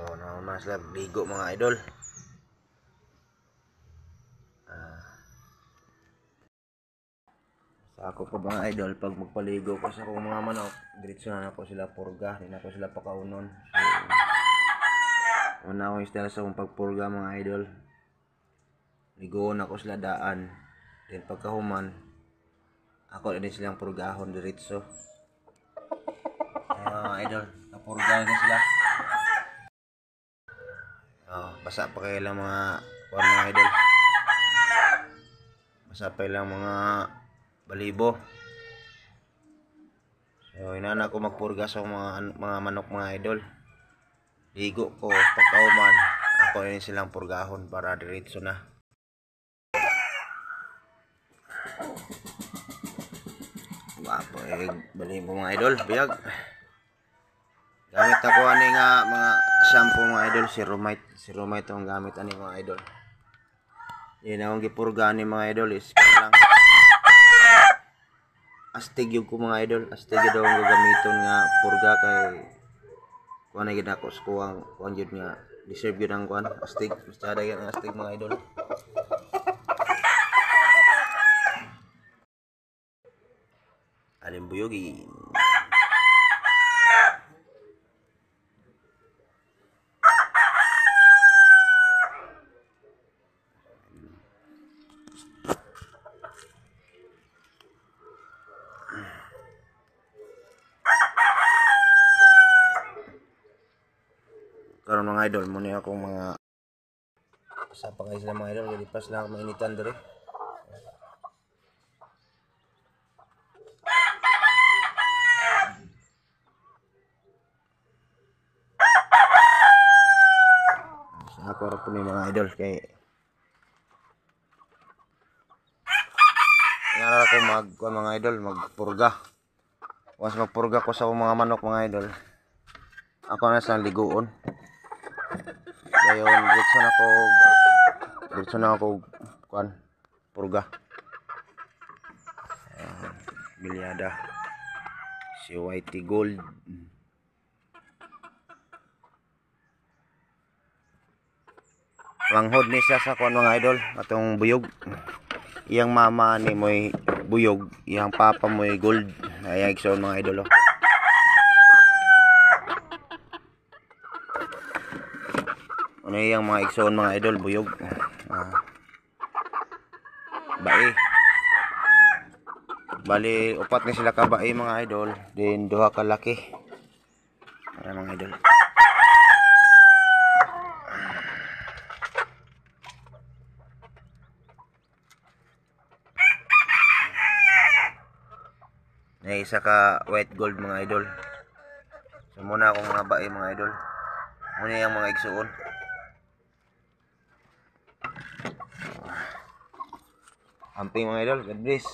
So, naman sila ligo mga idol. Sa ako po mga idol, pag magpaligo ko sa akong mga manok, diretso na ako sila purga, hindi na ako sila pakaunon. So, una akong style sa akong pagpurga mga idol. Ligoon ako sila daan. Then pagkahuman, ako din silang purgahon diretso. Idol, napurgahan na sila. Basa pa kayo lang mga idol. Basa pa lang mga balibo. So inana ko magpurga sa mga manok mga idol. Ligo ko pagkauman, ako din silang purgahon para diretso na. Wapo balibo mga idol, biyag. Gamit ako ani nga mga shampoo mga idol, Serumite ang gamit ani mga idol. Yan ang gipurga ni mga idol is lang astig yung ko mga idol, astig daw ang gagamiton nga purga kay kuan na gid ako sa kuan jud nga deserve gyud ang kuan astig, basta dagan ang astig mga idol. Alin buyogin. Karon mga idol, muna akong mga sa pangay sila mga idol, lipas lang ako mainitan dere. Sa ako rin po ni mga idol kay ngayon ako mga idol, magpurga. Once magpurga ko sa mga manok mga idol, ako na sa liguon. Ngayon, diretso na ako kuan purga. Bilyada si Whitey Gold. Langhod ni siya sa kuan mga idol, atong buyog. Iyang mama ni moy buyog, iyang papa moy gold. Ay igsoon mga idol. Ano yung mga igsoon mga idol, buyog. Bae. Bali, upat na sila ka bae mga idol. Then, duha ka laki. Mga idol. Na isa ka white gold mga idol. So, muna akong mga bae mga idol. Muna yung mga igsoon. Amping mga idol, God bless.